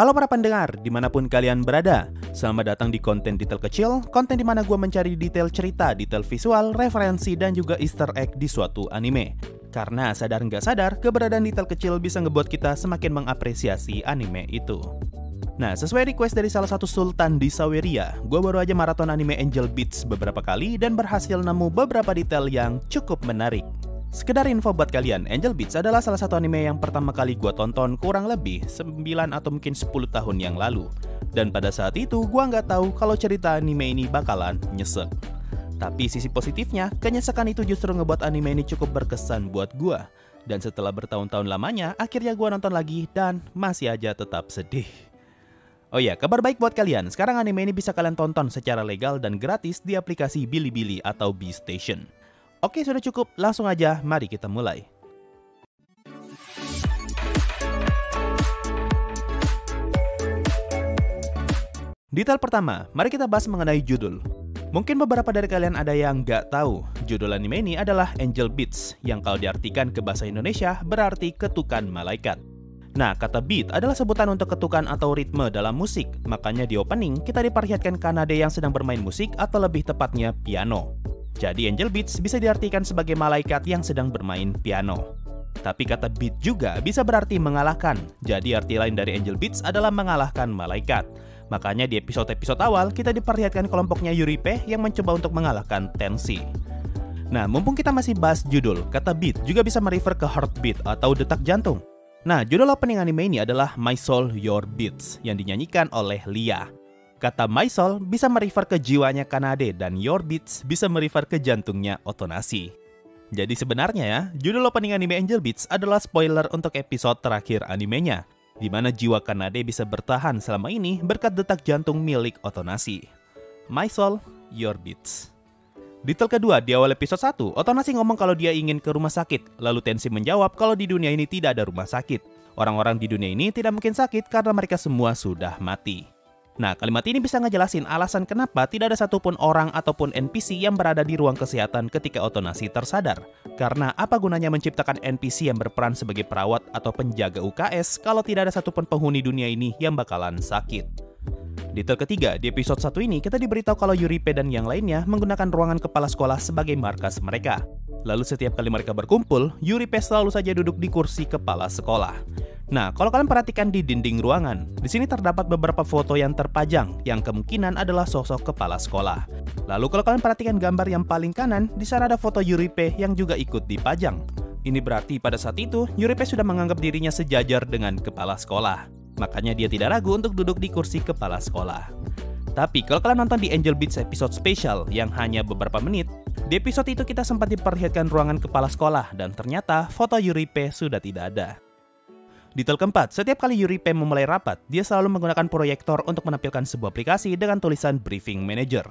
Halo para pendengar, dimanapun kalian berada. Selamat datang di konten detail kecil, konten di mana gue mencari detail cerita, detail visual, referensi, dan juga easter egg di suatu anime. Karena sadar nggak sadar, keberadaan detail kecil bisa ngebuat kita semakin mengapresiasi anime itu. Nah, sesuai request dari salah satu sultan di Saweria, gue baru aja maraton anime Angel Beats beberapa kali dan berhasil nemu beberapa detail yang cukup menarik. Sekedar info buat kalian, Angel Beats adalah salah satu anime yang pertama kali gue tonton kurang lebih 9 atau mungkin 10 tahun yang lalu. Dan pada saat itu gue nggak tahu kalau cerita anime ini bakalan nyesek. Tapi sisi positifnya, kenyesekan itu justru ngebuat anime ini cukup berkesan buat gue. Dan setelah bertahun-tahun lamanya, akhirnya gue nonton lagi dan masih aja tetap sedih. Oh ya, kabar baik buat kalian, sekarang anime ini bisa kalian tonton secara legal dan gratis di aplikasi Bilibili atau B-Station. Oke, sudah cukup, langsung aja mari kita mulai. Detail pertama, mari kita bahas mengenai judul. Mungkin beberapa dari kalian ada yang nggak tahu, judul anime ini adalah Angel Beats, yang kalau diartikan ke bahasa Indonesia berarti ketukan malaikat. Nah, kata beat adalah sebutan untuk ketukan atau ritme dalam musik, makanya di opening kita diperlihatkan Kanade yang sedang bermain musik atau lebih tepatnya piano. Jadi Angel Beats bisa diartikan sebagai malaikat yang sedang bermain piano. Tapi kata beat juga bisa berarti mengalahkan, jadi arti lain dari Angel Beats adalah mengalahkan malaikat. Makanya di episode-episode awal kita diperlihatkan kelompoknya Yuripe yang mencoba untuk mengalahkan Tenshi. Nah, mumpung kita masih bahas judul, kata beat juga bisa merefer ke heartbeat atau detak jantung. Nah, judul opening anime ini adalah My Soul Your Beats yang dinyanyikan oleh Lia. Kata My Soul bisa merefer ke jiwanya Kanade dan Your Beats bisa merefer ke jantungnya Otonashi. Jadi sebenarnya ya, judul opening anime Angel Beats adalah spoiler untuk episode terakhir animenya, di mana jiwa Kanade bisa bertahan selama ini berkat detak jantung milik Otonashi. My Soul, Your Beats. Detail kedua, di awal episode 1, Otonashi ngomong kalau dia ingin ke rumah sakit, lalu Tenshi menjawab kalau di dunia ini tidak ada rumah sakit. Orang-orang di dunia ini tidak mungkin sakit karena mereka semua sudah mati. Nah, kalimat ini bisa ngejelasin alasan kenapa tidak ada satupun orang ataupun NPC yang berada di ruang kesehatan ketika Otonashi tersadar. Karena apa gunanya menciptakan NPC yang berperan sebagai perawat atau penjaga UKS kalau tidak ada satupun penghuni dunia ini yang bakalan sakit. Detail ketiga, di episode 1 ini kita diberitahu kalau Yuripe dan yang lainnya menggunakan ruangan kepala sekolah sebagai markas mereka. Lalu setiap kali mereka berkumpul, Yuripe selalu saja duduk di kursi kepala sekolah. Nah, kalau kalian perhatikan di dinding ruangan, di sini terdapat beberapa foto yang terpajang yang kemungkinan adalah sosok kepala sekolah. Lalu kalau kalian perhatikan gambar yang paling kanan, di sana ada foto Yuripe yang juga ikut dipajang. Ini berarti pada saat itu, Yuripe sudah menganggap dirinya sejajar dengan kepala sekolah. Makanya dia tidak ragu untuk duduk di kursi kepala sekolah. Tapi kalau kalian nonton di Angel Beats episode spesial yang hanya beberapa menit, di episode itu kita sempat diperlihatkan ruangan kepala sekolah dan ternyata foto Yuripe sudah tidak ada. Detail keempat, setiap kali Yuripe memulai rapat, dia selalu menggunakan proyektor untuk menampilkan sebuah aplikasi dengan tulisan Briefing Manager.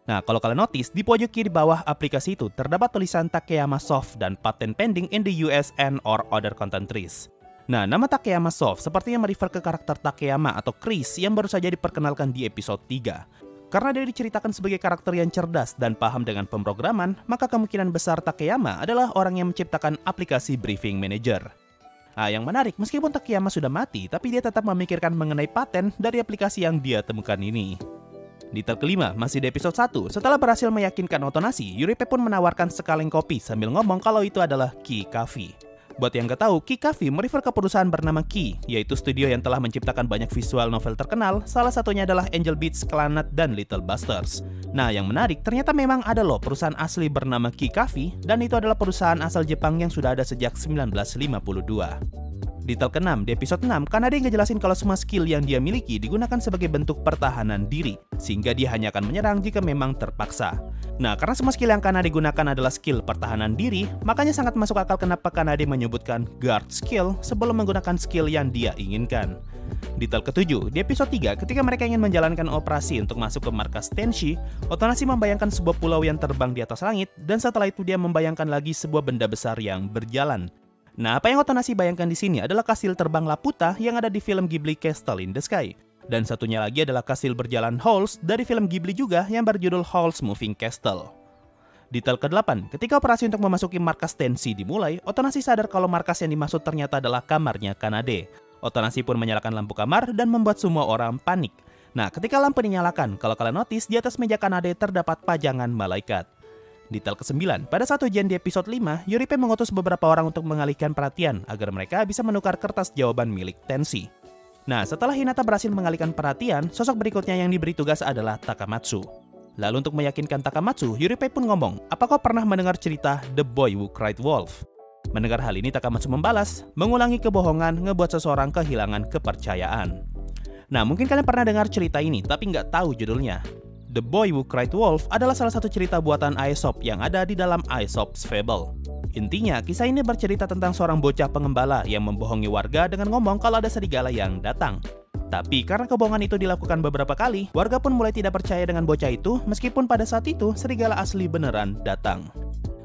Nah, kalau kalian notice, di pojok kiri bawah aplikasi itu terdapat tulisan Takeyama Soft dan patent pending in the US and or other countries. Nah, nama Takeyama Soft sepertinya merefer ke karakter Takeyama atau Chris yang baru saja diperkenalkan di episode 3. Karena dia diceritakan sebagai karakter yang cerdas dan paham dengan pemrograman, maka kemungkinan besar Takeyama adalah orang yang menciptakan aplikasi Briefing Manager. Nah, yang menarik, meskipun Takeyama sudah mati, tapi dia tetap memikirkan mengenai paten dari aplikasi yang dia temukan ini. Detail kelima, masih di episode 1, setelah berhasil meyakinkan Otonashi, Yuripe pun menawarkan sekaleng kopi sambil ngomong kalau itu adalah Key Coffee. Buat yang gak tahu, Key Coffee merefer ke perusahaan bernama Key, yaitu studio yang telah menciptakan banyak visual novel terkenal, salah satunya adalah Angel Beats, Clannad, dan Little Busters. Nah, yang menarik, ternyata memang ada loh perusahaan asli bernama Key Coffee, dan itu adalah perusahaan asal Jepang yang sudah ada sejak 1952. Detail ke-6, di episode 6, Kanade ngejelasin kalau semua skill yang dia miliki digunakan sebagai bentuk pertahanan diri, sehingga dia hanya akan menyerang jika memang terpaksa. Nah, karena semua skill yang Kanade gunakan adalah skill pertahanan diri, makanya sangat masuk akal kenapa Kanade menyebutkan guard skill sebelum menggunakan skill yang dia inginkan. Detail ke-7, di episode 3, ketika mereka ingin menjalankan operasi untuk masuk ke markas Tenshi, Otonashi membayangkan sebuah pulau yang terbang di atas langit, dan setelah itu dia membayangkan lagi sebuah benda besar yang berjalan. Nah, apa yang Otonashi bayangkan di sini adalah kastil terbang Laputa yang ada di film Ghibli Castle in the Sky. Dan satunya lagi adalah kastil berjalan Halls dari film Ghibli juga yang berjudul Howl's Moving Castle. Detail ke-8, ketika operasi untuk memasuki markas Tenshi dimulai, Otonashi sadar kalau markas yang dimaksud ternyata adalah kamarnya Kanade. Otonasi pun menyalakan lampu kamar dan membuat semua orang panik. Nah, ketika lampu dinyalakan, kalau kalian notice, di atas meja Kanade terdapat pajangan malaikat. Detail ke-9, pada saat ujian di episode 5, Yuripe mengutus beberapa orang untuk mengalihkan perhatian agar mereka bisa menukar kertas jawaban milik Tenshi. Nah, setelah Hinata berhasil mengalihkan perhatian, sosok berikutnya yang diberi tugas adalah Takamatsu. Lalu untuk meyakinkan Takamatsu, Yuripe pun ngomong, "Apa kau pernah mendengar cerita The Boy Who Cried Wolf?" Mendengar hal ini, Takamatsu membalas, "Mengulangi kebohongan ngebuat seseorang kehilangan kepercayaan." Nah, mungkin kalian pernah dengar cerita ini, tapi nggak tahu judulnya. The Boy Who Cried Wolf adalah salah satu cerita buatan Aesop yang ada di dalam Aesop's Fable. Intinya, kisah ini bercerita tentang seorang bocah pengembala yang membohongi warga dengan ngomong kalau ada serigala yang datang. Tapi karena kebohongan itu dilakukan beberapa kali, warga pun mulai tidak percaya dengan bocah itu meskipun pada saat itu serigala asli beneran datang.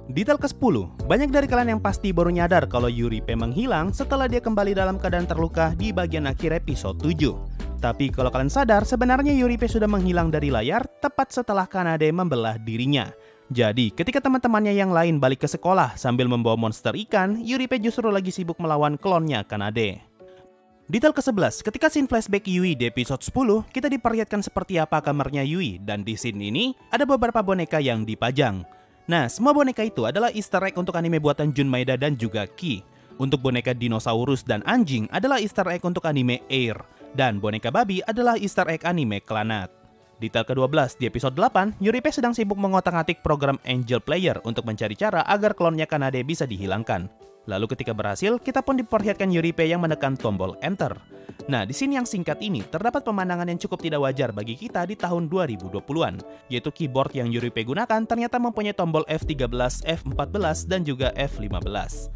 Detail ke-10, banyak dari kalian yang pasti baru nyadar kalau Yuripe menghilang setelah dia kembali dalam keadaan terluka di bagian akhir episode 7. Tapi kalau kalian sadar, sebenarnya Yuripe sudah menghilang dari layar tepat setelah Kanade membelah dirinya. Jadi, ketika teman-temannya yang lain balik ke sekolah sambil membawa monster ikan, Yuripe justru lagi sibuk melawan klonnya Kanade. Detail ke-11, ketika scene flashback Yui di episode 10, kita diperlihatkan seperti apa kamarnya Yui, dan di scene ini ada beberapa boneka yang dipajang. Nah, semua boneka itu adalah easter egg untuk anime buatan Jun Maeda dan juga Ki. Untuk boneka dinosaurus dan anjing adalah easter egg untuk anime Air, dan boneka babi adalah easter egg anime Clannad. Detail ke-12, di episode 8, Yuripe sedang sibuk mengotak-atik program Angel Player untuk mencari cara agar klonnya Kanade bisa dihilangkan. Lalu ketika berhasil, kita pun diperlihatkan Yuripe yang menekan tombol Enter. Nah, di sini yang singkat ini, terdapat pemandangan yang cukup tidak wajar bagi kita di tahun 2020-an, yaitu keyboard yang Yuripe gunakan ternyata mempunyai tombol F13, F14, dan juga F15.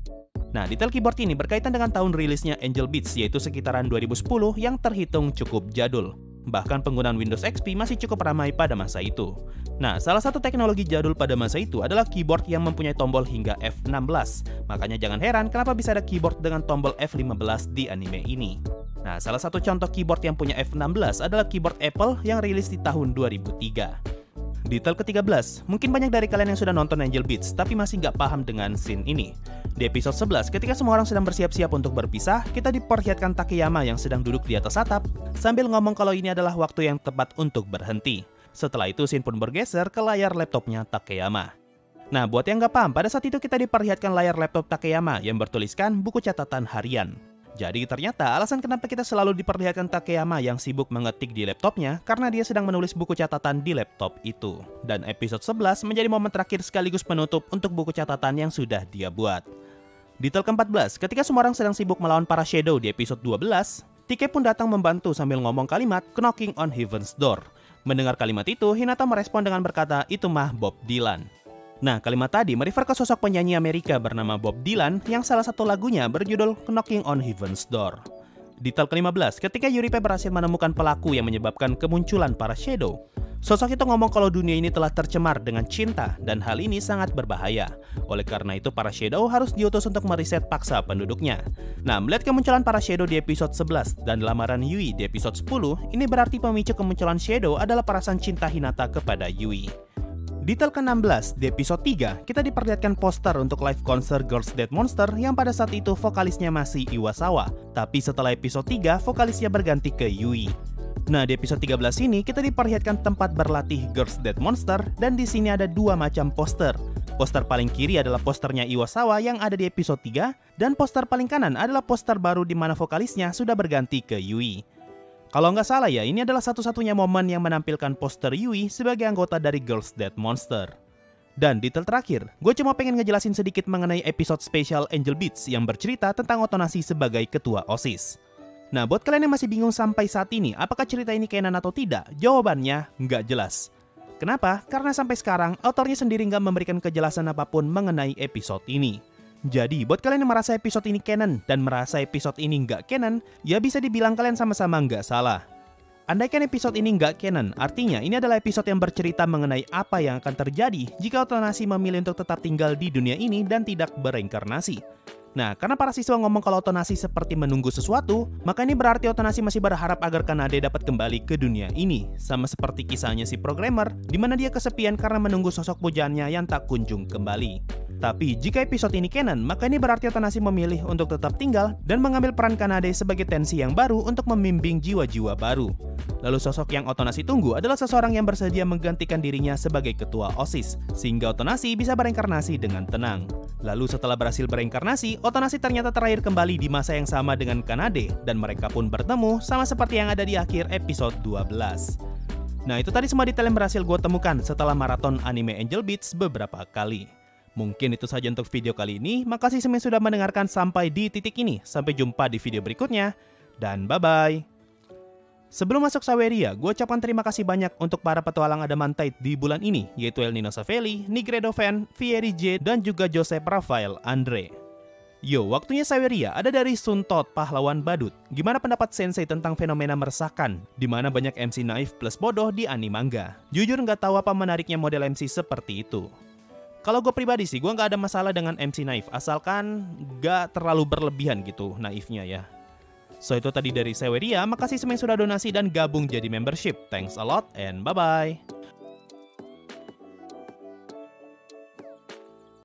Nah, detail keyboard ini berkaitan dengan tahun rilisnya Angel Beats, yaitu sekitaran 2010 yang terhitung cukup jadul. Bahkan penggunaan Windows XP masih cukup ramai pada masa itu. Nah, salah satu teknologi jadul pada masa itu adalah keyboard yang mempunyai tombol hingga F16. Makanya jangan heran kenapa bisa ada keyboard dengan tombol F15 di anime ini. Nah, salah satu contoh keyboard yang punya F16 adalah keyboard Apple yang rilis di tahun 2003. Detail ke-13, mungkin banyak dari kalian yang sudah nonton Angel Beats tapi masih nggak paham dengan scene ini. Di episode 11, ketika semua orang sedang bersiap-siap untuk berpisah, kita diperlihatkan Takeyama yang sedang duduk di atas atap sambil ngomong kalau ini adalah waktu yang tepat untuk berhenti. Setelah itu, scene pun bergeser ke layar laptopnya Takeyama. Nah, buat yang nggak paham, pada saat itu kita diperlihatkan layar laptop Takeyama yang bertuliskan buku catatan harian. Jadi ternyata alasan kenapa kita selalu diperlihatkan Takeyama yang sibuk mengetik di laptopnya karena dia sedang menulis buku catatan di laptop itu. Dan episode 11 menjadi momen terakhir sekaligus penutup untuk buku catatan yang sudah dia buat. Detail ke-14, ketika semua orang sedang sibuk melawan para Shadow di episode 12, Tike pun datang membantu sambil ngomong kalimat "knocking on heaven's door". Mendengar kalimat itu, Hinata merespon dengan berkata, "Itu mah Bob Dylan". Nah, kalimat tadi merefer ke sosok penyanyi Amerika bernama Bob Dylan yang salah satu lagunya berjudul Knocking on Heaven's Door. Detail ke-15, ketika Yuripe berhasil menemukan pelaku yang menyebabkan kemunculan para Shadow, sosok itu ngomong kalau dunia ini telah tercemar dengan cinta dan hal ini sangat berbahaya. Oleh karena itu para Shadow harus diutus untuk meriset paksa penduduknya. Nah, melihat kemunculan para Shadow di episode 11 dan lamaran Yui di episode 10, ini berarti pemicu kemunculan Shadow adalah perasaan cinta Hinata kepada Yui. Detail ke-16, di episode 3, kita diperlihatkan poster untuk live konser Girls Dead Monster yang pada saat itu vokalisnya masih Iwasawa. Tapi setelah episode 3, vokalisnya berganti ke Yui. Nah, di episode 13 ini, kita diperlihatkan tempat berlatih Girls Dead Monster dan di sini ada dua macam poster. Poster paling kiri adalah posternya Iwasawa yang ada di episode 3, dan poster paling kanan adalah poster baru di mana vokalisnya sudah berganti ke Yui. Kalau nggak salah ya, ini adalah satu-satunya momen yang menampilkan poster Yui sebagai anggota dari Girls Dead Monster. Dan detail terakhir, gue cuma pengen ngejelasin sedikit mengenai episode spesial Angel Beats yang bercerita tentang Otonasi sebagai ketua OSIS. Nah, buat kalian yang masih bingung sampai saat ini, apakah cerita ini canon atau tidak? Jawabannya nggak jelas. Kenapa? Karena sampai sekarang, autornya sendiri nggak memberikan kejelasan apapun mengenai episode ini. Jadi, buat kalian yang merasa episode ini canon dan merasa episode ini nggak canon, ya bisa dibilang kalian sama-sama nggak salah. Andaikan episode ini nggak canon, artinya ini adalah episode yang bercerita mengenai apa yang akan terjadi jika Otonasi memilih untuk tetap tinggal di dunia ini dan tidak bereinkarnasi. Nah, karena para siswa ngomong kalau Otonasi seperti menunggu sesuatu, maka ini berarti Otonasi masih berharap agar Kanade dapat kembali ke dunia ini. Sama seperti kisahnya si programmer, di mana dia kesepian karena menunggu sosok pujaannya yang tak kunjung kembali. Tapi jika episode ini canon, maka ini berarti Otonashi memilih untuk tetap tinggal dan mengambil peran Kanade sebagai Tenshi yang baru untuk membimbing jiwa-jiwa baru. Lalu sosok yang Otonashi tunggu adalah seseorang yang bersedia menggantikan dirinya sebagai ketua OSIS, sehingga Otonashi bisa bereinkarnasi dengan tenang. Lalu setelah berhasil bereinkarnasi, Otonashi ternyata terakhir kembali di masa yang sama dengan Kanade, dan mereka pun bertemu sama seperti yang ada di akhir episode 12. Nah, itu tadi semua detail yang berhasil gue temukan setelah maraton anime Angel Beats beberapa kali. Mungkin itu saja untuk video kali ini. Makasih semuanya sudah mendengarkan sampai di titik ini. Sampai jumpa di video berikutnya. Dan bye-bye. Sebelum masuk Saweria, gue ucapkan terima kasih banyak untuk para petualang Adamantite di bulan ini, yaitu El Nino Savelli, Nigredo Fan, Fieri J, dan juga Joseph Rafael Andre. Yo, waktunya Saweria ada dari Suntot, pahlawan badut. Gimana pendapat Sensei tentang fenomena meresahkan, di mana banyak MC naif plus bodoh di anime manga? Jujur nggak tahu apa menariknya model MC seperti itu. Kalau gue pribadi sih, gue nggak ada masalah dengan MC naif, asalkan nggak terlalu berlebihan gitu naifnya ya. So itu tadi dari Saweria, makasih semua yang sudah donasi dan gabung jadi membership. Thanks a lot and bye-bye.